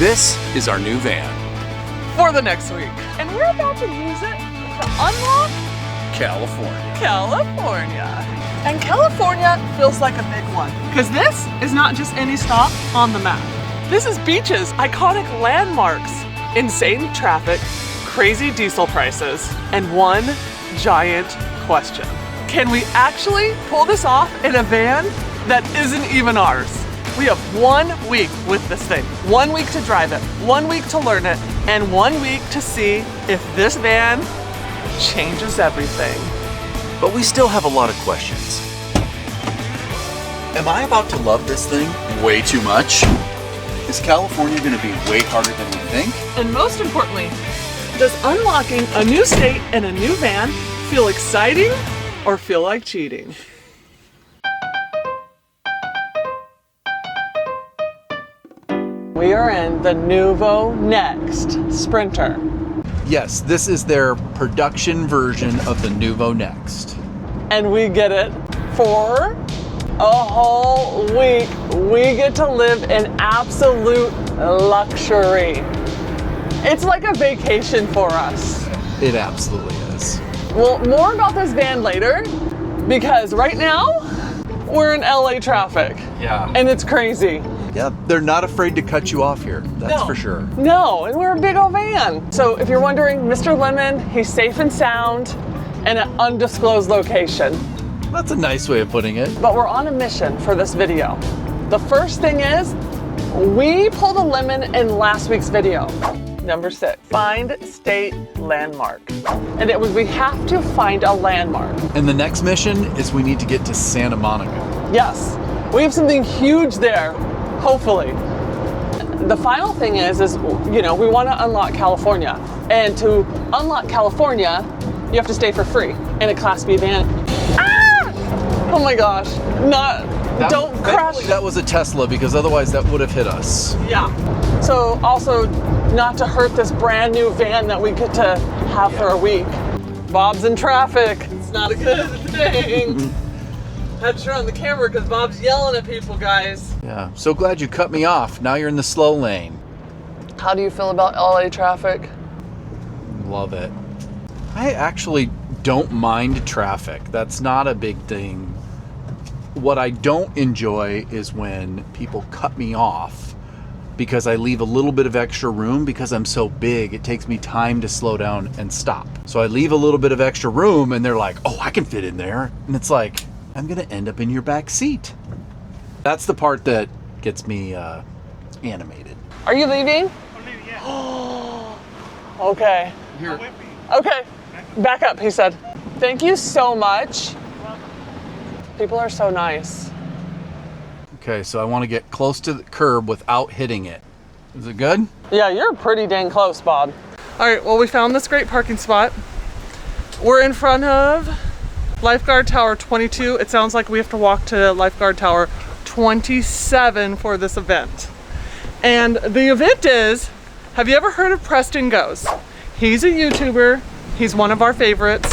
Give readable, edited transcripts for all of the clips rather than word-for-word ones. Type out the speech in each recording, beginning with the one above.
This is our new van. For the next week. And we're about to use it to unlock California. California. And California feels like a big one. Because this is not just any stop on the map. This is beaches, iconic landmarks, insane traffic, crazy diesel prices, and one giant question. Can we actually pull this off in a van that isn't even ours? We have 1 week with this thing. 1 week to drive it, 1 week to learn it, and 1 week to see if this van changes everything. But we still have a lot of questions. Am I about to love this thing way too much? Is California going to be way harder than we think? And most importantly, does unlocking a new state and a new van feel exciting or feel like cheating? We are in the Noovo Next Sprinter. Yes, this is their production version of the Noovo Next. And we get it for a whole week. We get to live in absolute luxury. It's like a vacation for us. It absolutely is. Well, more about this van later, because right now, we're in LA traffic. Yeah. And it's crazy. Yeah, they're not afraid to cut you off here, that's for sure. No, and we're a big old van. So if you're wondering, Mr. Lemon, he's safe and sound in an undisclosed location. That's a nice way of putting it. But we're on a mission for this video. The first thing is, we pulled a lemon in last week's video. Number 6, find state landmark. And it was, we have to find a landmark. And the next mission is we need to get to Santa Monica. Yes, we have something huge there, hopefully. The final thing is, you know, we want to unlock California. And to unlock California, you have to stay for free in a Class B van. Ah! Oh my gosh, don't crash. That was a Tesla, because otherwise that would have hit us. Yeah. So also not to hurt this brand new van that we get to have for a week. Bob's in traffic. It's not a good thing. Had to turn on the camera because Bob's yelling at people, guys. Yeah, so glad you cut me off. Now you're in the slow lane. How do you feel about LA traffic? Love it. I actually don't mind traffic. That's not a big thing. What I don't enjoy is when people cut me off because I leave a little bit of extra room. Because I'm so big, it takes me time to slow down and stop. So I leave a little bit of extra room and they're like, oh, I can fit in there. And it's like, I'm gonna end up in your back seat. That's the part that gets me animated. Are you leaving? I'm leaving, yeah. Okay. Here. With me. Okay. Back up, he said. Thank you so much. People are so nice. Okay, so I want to get close to the curb without hitting it. Is it good? Yeah, you're pretty dang close, Bob. All right, well, we found this great parking spot. We're in front of Lifeguard Tower 22. It sounds like we have to walk to Lifeguard Tower 27 for this event. And the event is, have you ever heard of Preston Goes? He's a YouTuber. He's one of our favorites.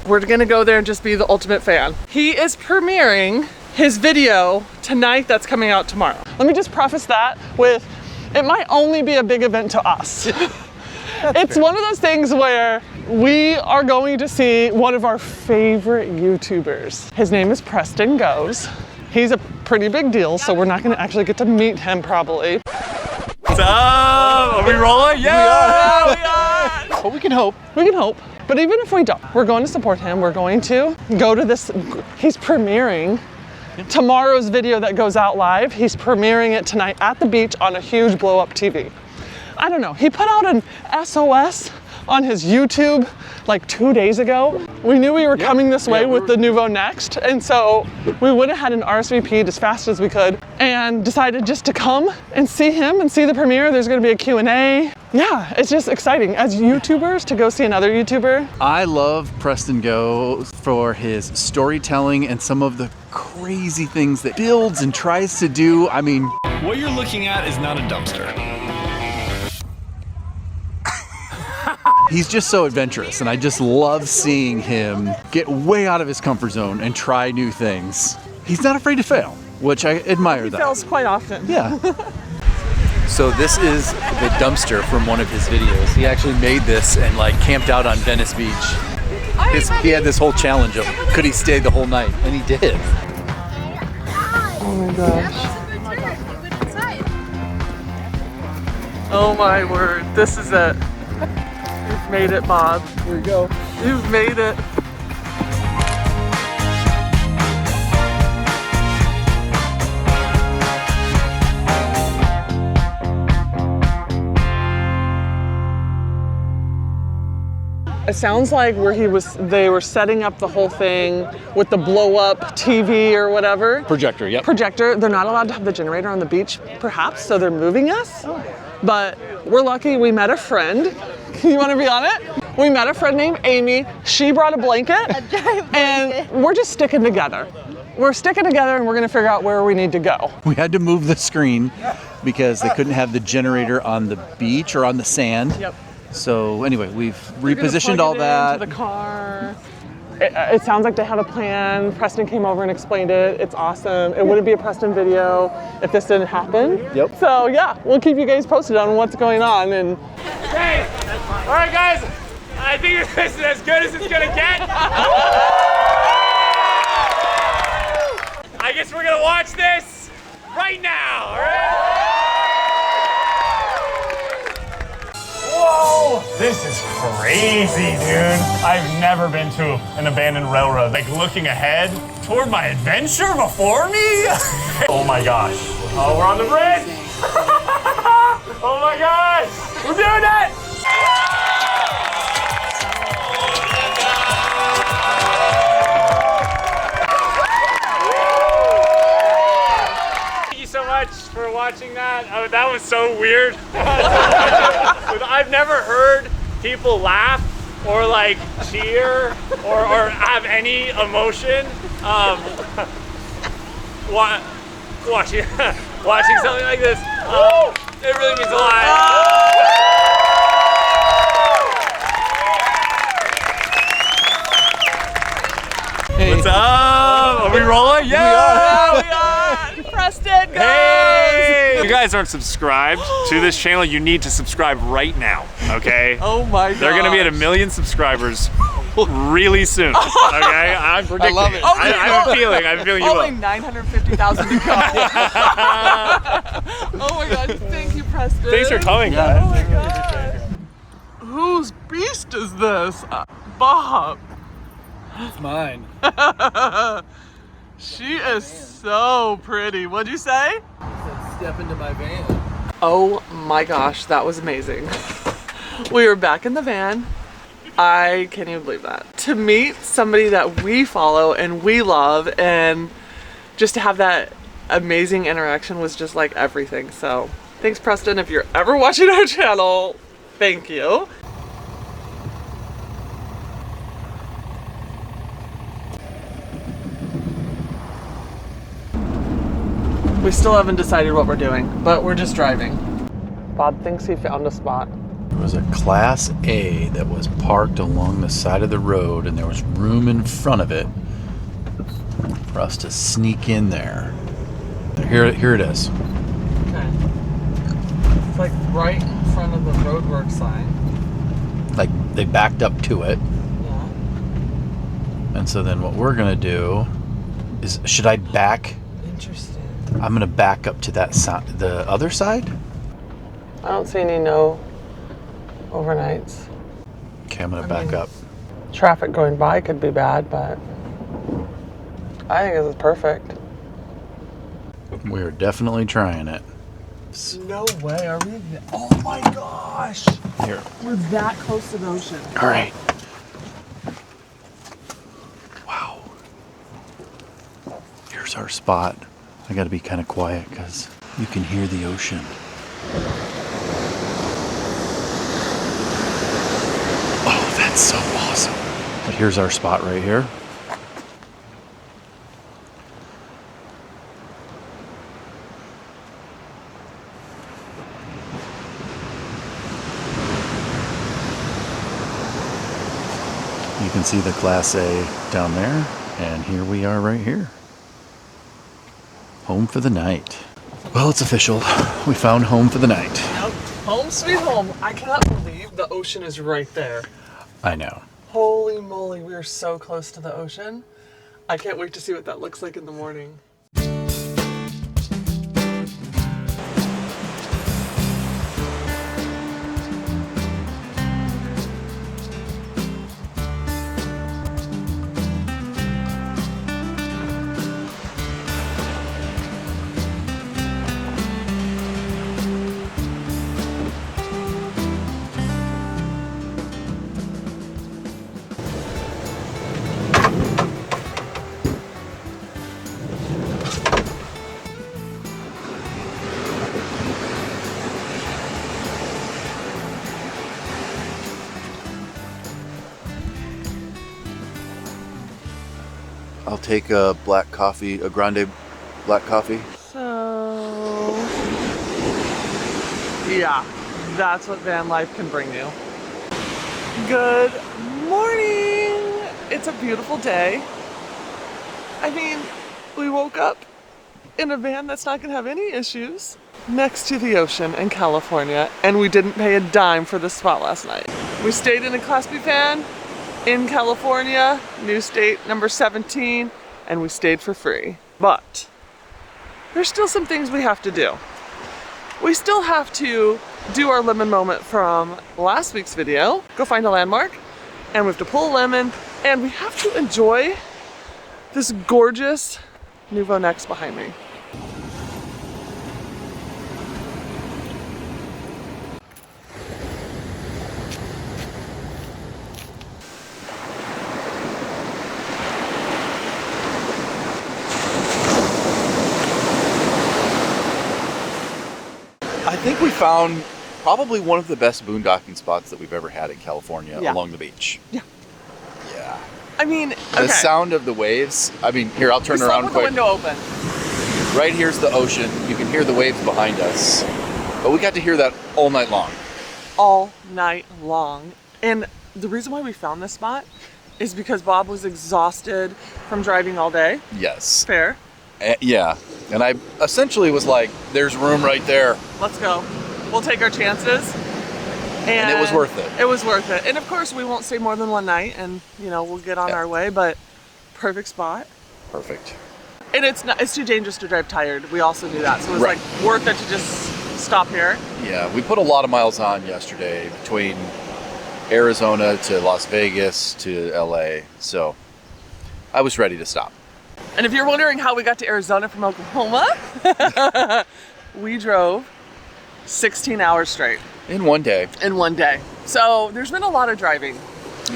We're gonna go there and just be the ultimate fan. He is premiering his video tonight that's coming out tomorrow. Let me just preface that with, it might only be a big event to us. It's one of those things where we are going to see one of our favorite YouTubers. His name is Preston Goes. He's a pretty big deal, so we're not gonna actually get to meet him probably. What's up? Are we rolling? Yeah! We are! But we can hope. We can hope. But even if we don't, we're going to support him. We're going to go to this, he's premiering tomorrow's video that goes out live. He's premiering it tonight at the beach on a huge blow up TV. I don't know, he put out an SOS on his YouTube like 2 days ago. We knew we were coming this way with the Noovo Next, and so we would have had an RSVP'd as fast as we could and decided just to come and see him and see the premiere. There's gonna be a Q&A. Yeah, it's just exciting as YouTubers to go see another YouTuber. I love Preston Go for his storytelling and some of the crazy things that builds and tries to do. I mean, What you're looking at is not a dumpster. he's just so adventurous, and I just love seeing him get way out of his comfort zone and try new things. He's not afraid to fail, which I admire. He fails quite often. Yeah. So this is the dumpster from one of his videos. He actually made this and like camped out on Venice Beach. He had this whole challenge of could he stay the whole night, and he did. Oh my gosh. Oh my word, this is it. You've made it, Bob. Here we go. You've made it. It sounds like they were setting up the whole thing with the blow up TV or whatever. Projector, yep. Projector. They're not allowed to have the generator on the beach, perhaps, so they're moving us. But we're lucky we met a friend. You want to be on it? We met a friend named Amy. She brought a blanket. And we're just sticking together. We're sticking together and we're going to figure out where we need to go. We had to move the screen because they couldn't have the generator on the beach or on the sand. Yep. So anyway, we've We're gonna repositioned plug all it that. into the car. It sounds like they had a plan. Preston came over and explained it. It's awesome. It wouldn't be a Preston video if this didn't happen. Yep. So yeah, we'll keep you guys posted on what's going on. And Hey, all right, guys. I think this is as good as it's gonna get. I guess we're gonna watch this right now. All right. Whoa, this is crazy, dude. I've never been to an abandoned railroad. Like looking ahead toward my adventure before me. Oh my gosh. Oh, we're on the bridge. Oh my gosh, we're doing it. Thank you so much for watching that. Oh, that was so weird. I've never heard people laugh or like cheer or have any emotion watching something like this. It really means a lot. Hey. What's up? Are we rolling? yeah, we are. Preston, go! Hey! If you guys aren't subscribed to this channel, you need to subscribe right now, okay? Oh my god. They're gonna be at 1 million subscribers really soon, okay? I'm predicting love it. it. I have a feeling you will. Only 950,000 to go. Oh my god, thank you, Preston. Thanks for coming, Oh guys. my god. Whose beast is this? Bob. It's mine. She is so pretty. What'd you say? Step into my van. Oh my gosh, that was amazing. We are back in the van. I can't even believe that. To meet somebody that we follow and we love, and just to have that amazing interaction was just like everything. So thanks, Preston. If you're ever watching our channel, thank you. We still haven't decided what we're doing, but we're just driving. Bob thinks he found a spot. There was a Class A that was parked along the side of the road, and there was room in front of it for us to sneak in there. Here it is. Okay. It's like right in front of the roadwork sign. Like they backed up to it, Yeah. and so then what we're gonna do is, should I back? Interesting. I'm gonna back up to that side, the other side. I don't see any no overnights. Okay, I'm gonna back up. Traffic going by could be bad, but I think this is perfect. We are definitely trying it. No way, are we? Oh my gosh! Here. We're that close to the ocean. All right. Wow. Here's our spot. I gotta be kind of quiet because you can hear the ocean. Oh, that's so awesome. But here's our spot right here. You can see the Class A down there, and here we are right here. Home for the night. Well, it's official. We found home for the night. Yep. Home sweet home. I cannot believe the ocean is right there. I know. Holy moly, we are so close to the ocean. I can't wait to see what that looks like in the morning. I'll take a black coffee, a grande black coffee. So, yeah, that's what van life can bring you. Good morning. It's a beautiful day. I mean, we woke up in a van that's not gonna have any issues next to the ocean in California, and we didn't pay a dime for this spot last night. We stayed in a Class B van in California, new state number 17, and we stayed for free. But there's still some things we have to do. We still have to do our lemon moment from last week's video, go find a landmark, and we have to pull a lemon, and we have to enjoy this gorgeous Noovo Next behind me. I think we found probably one of the best boondocking spots that we've ever had in California along the beach. Yeah. Yeah. I mean, The sound of the waves. I mean, here, I'll turn around with the quick. window open. Right here's the ocean. You can hear the waves behind us. But we got to hear that all night long. All night long. And the reason why we found this spot is because Bob was exhausted from driving all day. Yes. Fair. Yeah. And I essentially was like, there's room right there. Let's go. We'll take our chances. And it was worth it. It was worth it. And of course, we won't stay more than one night, and you know, we'll get on our way, but perfect spot. Perfect. And it's too dangerous to drive tired. We also knew that. So it was Right. like worth it to just stop here. Yeah, we put a lot of miles on yesterday between Arizona to Las Vegas to LA. So I was ready to stop. And if you're wondering how we got to Arizona from Oklahoma, we drove 16 hours straight. In one day. In one day. So there's been a lot of driving.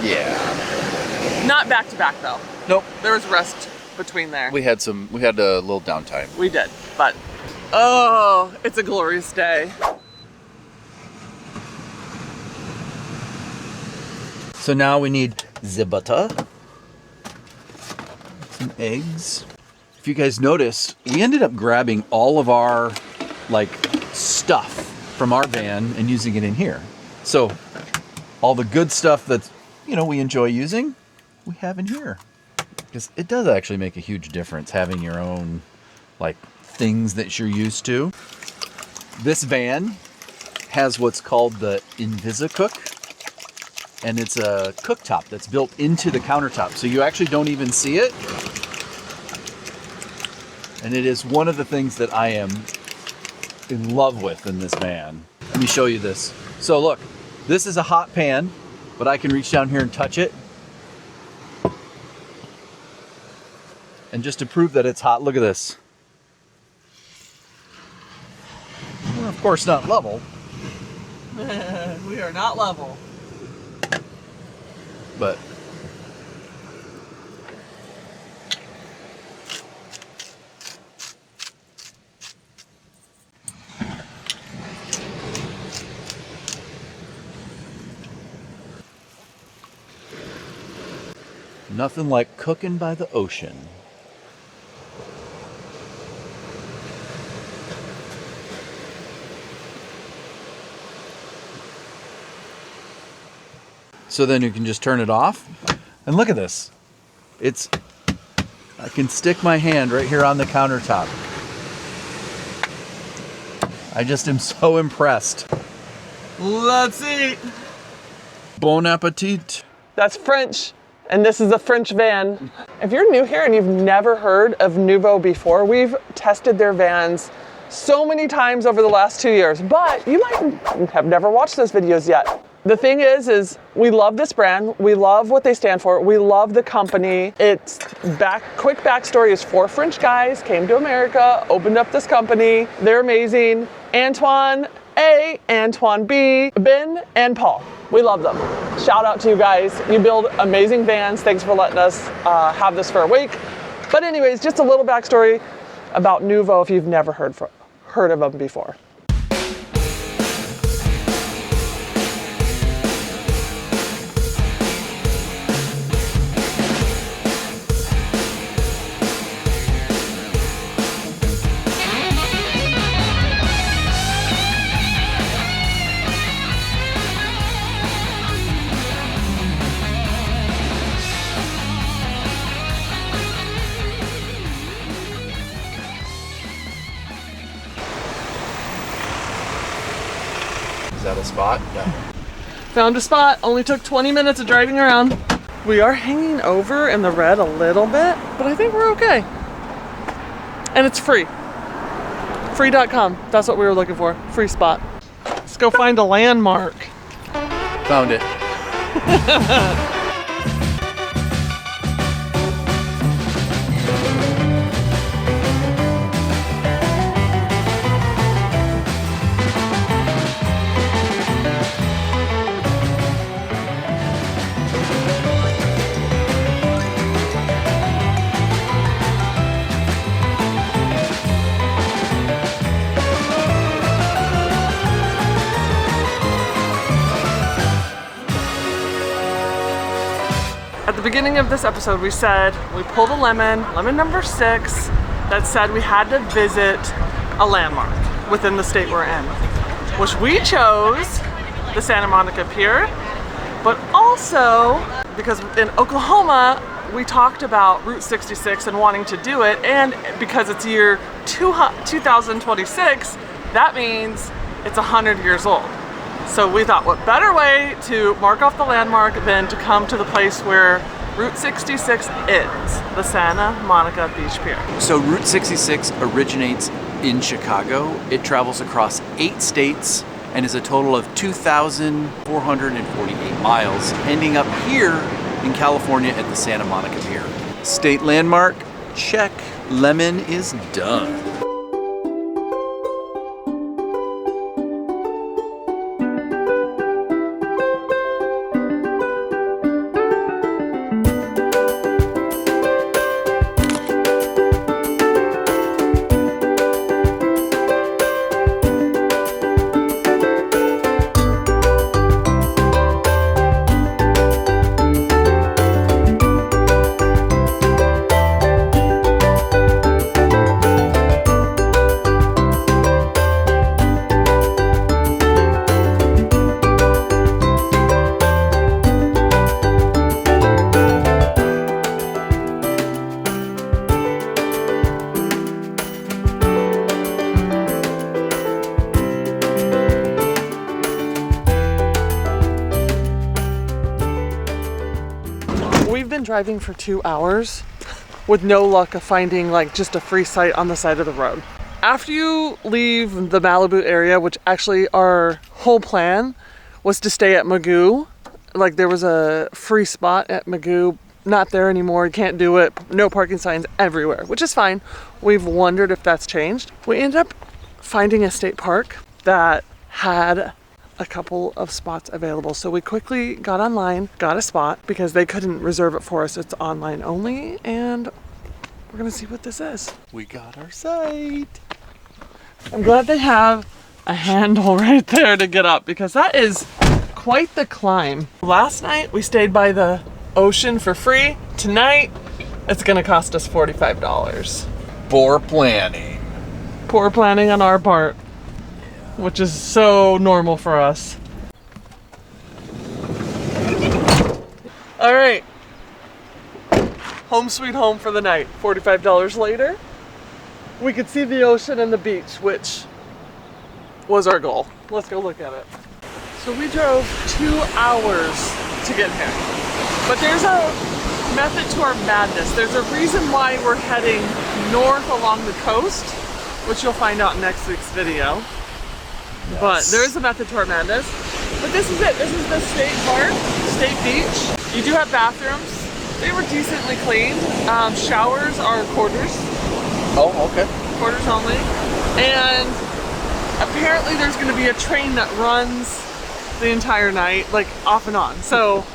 Yeah. Not back to back though. Nope. There was rest between there. We had a little downtime. We did, but oh, it's a glorious day. So now we need the butter, some eggs. If you guys noticed, we ended up grabbing all of our stuff from our van and using it in here. So all the good stuff that we enjoy using, we have in here. Because it does actually make a huge difference having your own things that you're used to. This van has what's called the InvisaCook, and it's a cooktop that's built into the countertop, so you actually don't even see it. And it is one of the things that I am in love with in this van. Let me show you this. So look, this is a hot pan, but I can reach down here and touch it. And just to prove that it's hot, look at this. We're of course not level. We are not level. But nothing like cooking by the ocean. So then you can just turn it off. And look at this. I can stick my hand right here on the countertop. I just am so impressed. Let's eat. Bon appetit. That's French, and this is a French van. If you're new here and you've never heard of Noovo before, we've tested their vans so many times over the last 2 years, but you might have never watched those videos yet. The thing is we love this brand. We love what they stand for. We love the company. It's quick backstory is 4 French guys came to America, opened up this company. They're amazing. Antoine A, Antoine B, Ben, and Paul. We love them. Shout out to you guys. You build amazing vans. Thanks for letting us have this for a week. But anyways, just a little backstory about Noovo if you've never heard of them before. Is that a spot? Yeah. Found a spot, only took 20 minutes of driving around. We are hanging over in the red a little bit, but I think we're okay. And it's free. Free.com, that's what we were looking for, free spot. Let's go find a landmark. Found it. At the beginning of this episode, we said we pulled a lemon number 6, that said we had to visit a landmark within the state we're in, which we chose the Santa Monica Pier, but also because in Oklahoma, we talked about Route 66 and wanting to do it, and because it's year 2026, that means it's 100 years old. So we thought, what better way to mark off the landmark than to come to the place where Route 66 is, the Santa Monica Beach Pier. So Route 66 originates in Chicago. It travels across 8 states and is a total of 2,448 miles, ending up here in California at the Santa Monica Pier. State landmark, check. Lemon is done. We've been driving for 2 hours with no luck of finding like just a free site on the side of the road. After you leave the Malibu area, which actually our whole plan was to stay at Magoo, like there was a free spot at Magoo, not there anymore, you can't do it, no parking signs everywhere, which is fine. We've wondered if that's changed. We ended up finding a state park that had a couple of spots available. So we quickly got online, got a spot because they couldn't reserve it for us. It's online only, and we're gonna see what this is. We got our site. I'm glad they have a handle right there to get up because that is quite the climb. Last night we stayed by the ocean for free. Tonight it's gonna cost us $45. Poor planning. Poor planning on our part, which is so normal for us. All right, home sweet home for the night. $45 later, we could see the ocean and the beach, which was our goal. Let's go look at it. So we drove 2 hours to get here. But there's a method to our madness. There's a reason why we're heading north along the coast, which you'll find out in next week's video. Yes. But there is a method to our madness. But this is it. This is the state park, state beach. You do have bathrooms. They were decently cleaned. Showers are quarters. Oh, okay. Quarters only. And apparently there's going to be a train that runs the entire night, like off and on. So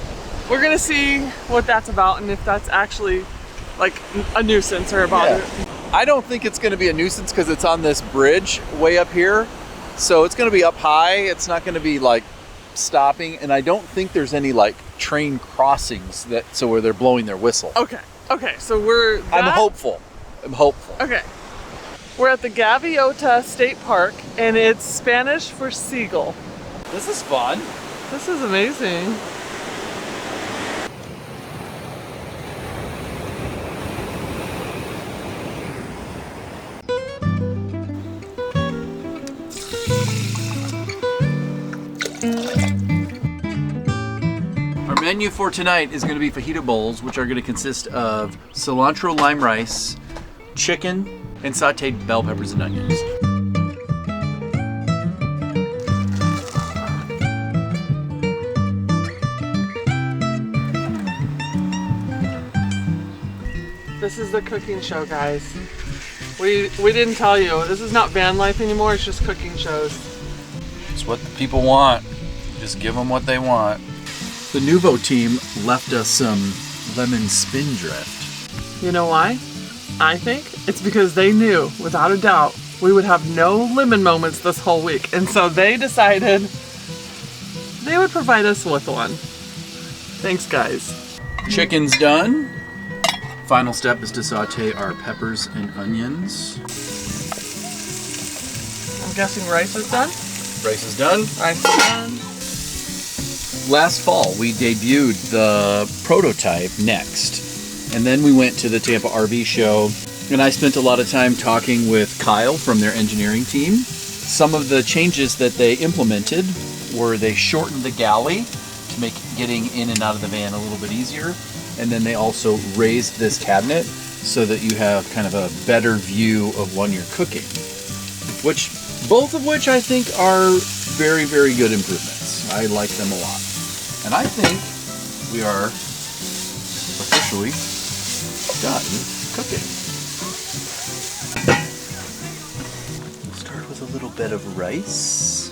we're going to see what that's about and if that's actually like a nuisance or a bother. Yeah. I don't think it's going to be a nuisance because it's on this bridge way up here. So it's going to be up high. It's not going to be like stopping. And I don't think there's any like train crossings where they're blowing their whistle. Okay. Okay. So we're... I'm hopeful. Okay. We're at the Gaviota State Park and it's Spanish for seagull. This is fun. This is amazing. Our menu for tonight is going to be fajita bowls, which are going to consist of cilantro lime rice, chicken, and sauteed bell peppers and onions. This is the cooking show, guys. We didn't tell you. This is not van life anymore. It's just cooking shows. It's what the people want. Just give them what they want. The Noovo team left us some lemon spindrift. You know why? I think it's because they knew, without a doubt, we would have no lemon moments this whole week. And so they decided they would provide us with one. Thanks, guys. Chicken's done. Final step is to saute our peppers and onions. I'm guessing rice is done? Rice is done. Rice is done. Last fall, we debuted the prototype Next. And then we went to the Tampa RV show, and I spent a lot of time talking with Kyle from their engineering team. Some of the changes that they implemented were they shortened the galley to make getting in and out of the van a little bit easier. And then they also raised this cabinet so that you have kind of a better view of when you're cooking. Both of which I think are very, very good improvements. I like them a lot. And I think we are officially done cooking. We'll start with a little bit of rice.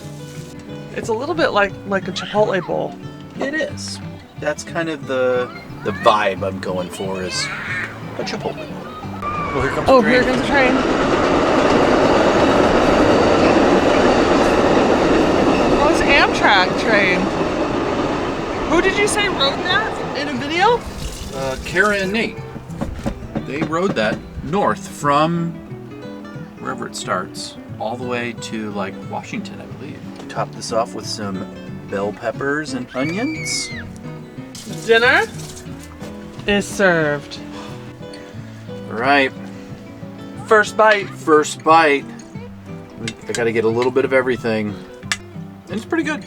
It's a little bit like a Chipotle bowl. It is. That's kind of the vibe I'm going for is a Chipotle bowl. Well, here comes the train. Here comes the train. Oh, it's Amtrak train. Who did you say rode that in a video? Kara and Nate. They rode that north from wherever it starts all the way to like Washington, I believe. Top this off with some bell peppers and onions. Dinner is served. All right. First bite. First bite. I gotta get a little bit of everything. And it's pretty good.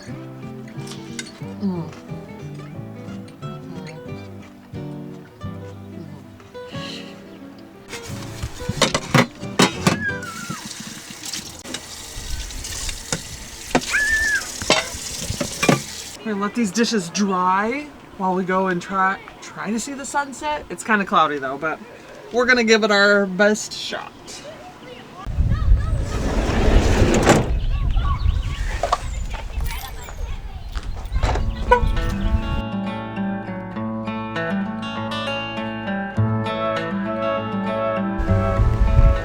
We're gonna let these dishes dry while we go and try to see the sunset. It's kind of cloudy though, but we're gonna give it our best shot.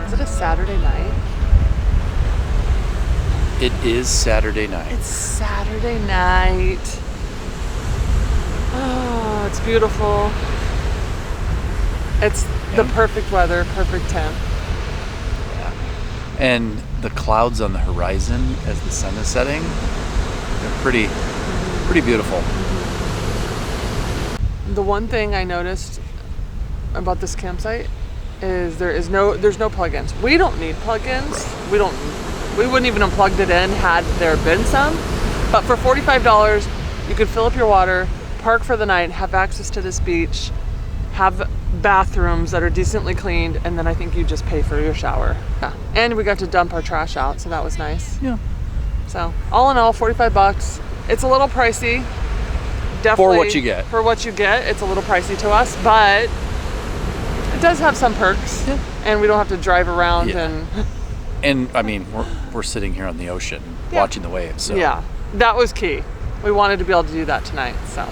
Is it a Saturday night? It is Saturday night. It's Saturday night. Oh, it's beautiful. It's the perfect weather, perfect temp. Yeah. And the clouds on the horizon as the sun is setting, they're pretty beautiful. The one thing I noticed about this campsite is there's no plugins. We don't need plugins. We don't We wouldn't even have plugged it in had there been some. But for $45, you could fill up your water, park for the night, have access to this beach, have bathrooms that are decently cleaned, and then I think you just pay for your shower. Yeah. And we got to dump our trash out, so that was nice. Yeah. So all in all, 45 bucks. It's a little pricey. Definitely For what you get. For what you get, it's a little pricey to us, but it does have some perks. Yeah. And we don't have to drive around Yeah. And I mean, we're sitting here on the ocean watching the waves. So. Yeah, that was key. We wanted to be able to do that tonight, so.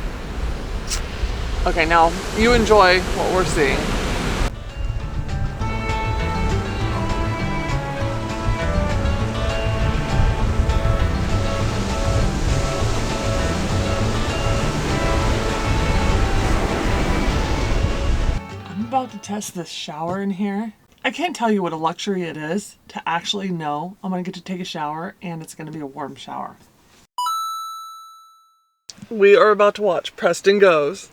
Okay, now you enjoy what we're seeing. I'm about to test this shower in here. I can't tell you what a luxury it is to actually know I'm gonna get to take a shower and it's gonna be a warm shower. We are about to watch Preston Goes.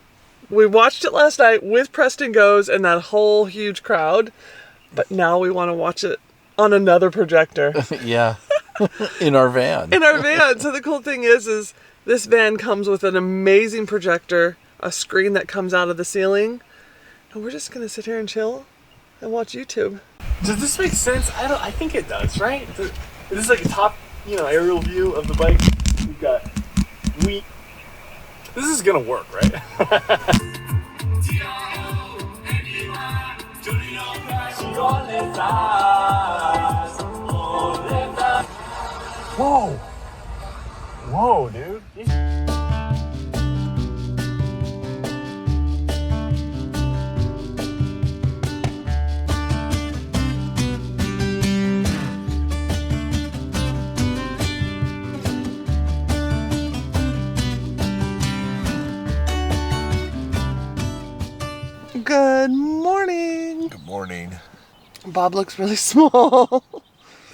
We watched it last night with Preston Goes and that whole huge crowd, but now we want to watch it on another projector. Yeah, in our van. In our van. So the cool thing is this van comes with an amazing projector, a screen that comes out of the ceiling, and we're just gonna sit here and chill and watch YouTube. Does this make sense? I think it does, right? This is like a top, aerial view of the bike. We've got wheat. This is gonna work, right? Whoa! Whoa, dude. Good morning. Good morning. Bob looks really small.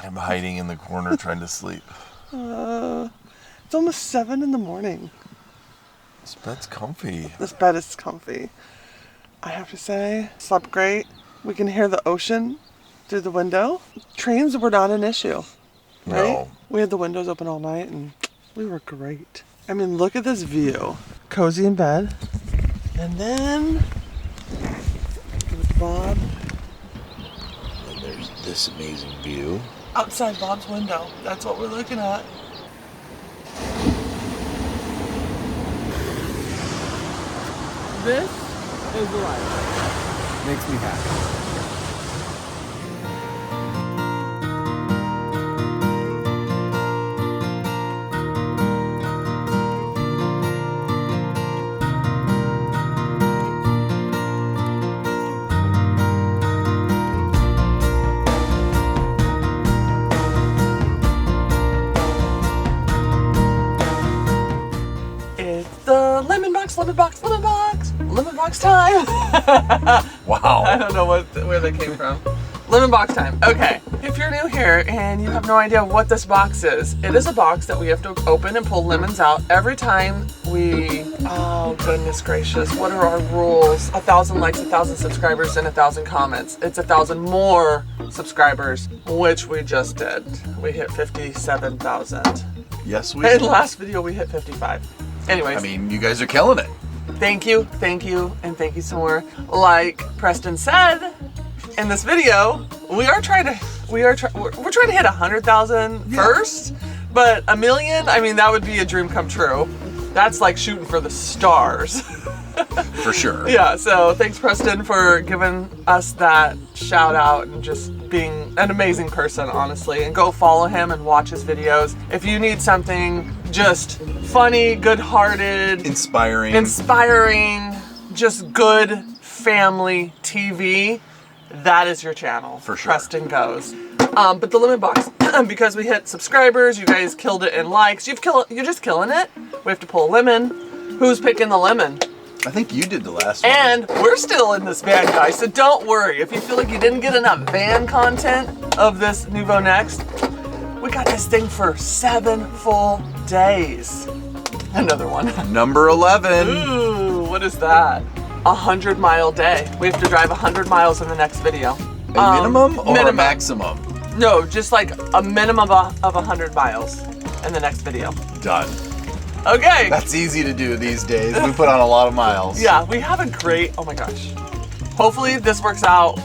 I'm hiding in the corner trying to sleep. It's almost 7 in the morning. This bed's comfy. This bed is comfy. I have to say, slept great. We can hear the ocean through the window. Trains were not an issue, right? No. We had the windows open all night and we were great. I mean, look at this view. Cozy in bed. And then with Bob. And there's this amazing view. Outside Bob's window. That's what we're looking at. This is the life. Makes me happy. Lemon box time. Wow. I don't know where they came from. Lemon box time. Okay, if you're new here and you have no idea what this box is, it is a box that we have to open and pull lemons out every time we, oh goodness gracious, what are our rules? 1,000 likes, 1,000 subscribers, and 1,000 comments. It's 1,000 more subscribers, which we just did. We hit 57,000. Yes, we In did. last video we hit 55. Anyways. I mean, you guys are killing it. Thank you, and thank you some more. Like Preston said in this video, we're trying to hit 100,000 first, but 1 million, I mean, that would be a dream come true. That's like shooting for the stars. For sure. Yeah, so thanks Preston for giving us that shout out and just being an amazing person, honestly. And go follow him and watch his videos. If you need something just funny, good-hearted, inspiring, just good family TV, that is your channel. For sure. Preston Goes. But the lemon box, because we hit subscribers, you guys killed it in likes. You're just killing it. We have to pull a lemon. Who's picking the lemon? I think you did the last one. And we're still in this van, guys, so don't worry. If you feel like you didn't get enough van content of this Noovo Next, we got this thing for 7 full days. Another one. Number 11. Ooh, what is that? 100-mile day. We have to drive 100 miles in the next video. A minimum or minimum. a maximum? No, just like a minimum of 100 miles in the next video. Done. Okay. That's easy to do these days. We put on a lot of miles. Yeah, we have a great, oh my gosh. Hopefully this works out.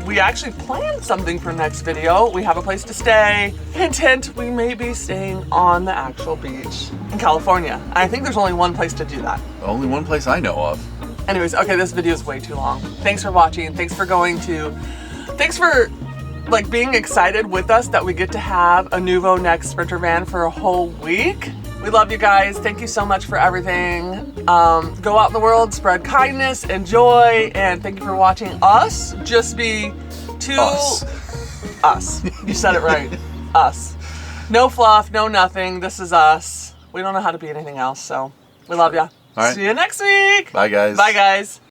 We actually planned something for next video. We have a place to stay. Hint, hint, we may be staying on the actual beach in California. I think there's only one place to do that. Only one place I know of. Anyways, okay, this video is way too long. Thanks for watching. Thanks for like being excited with us that we get to have a Noovo Next Sprinter van for a whole week. We love you guys. Thank you so much for everything. Go out in the world, spread kindness and joy, and thank you for watching us just be us. You said it right. Us. No fluff, no nothing. This is us. We don't know how to be anything else, so we love ya. All right. See you next week. Bye, guys. Bye, guys.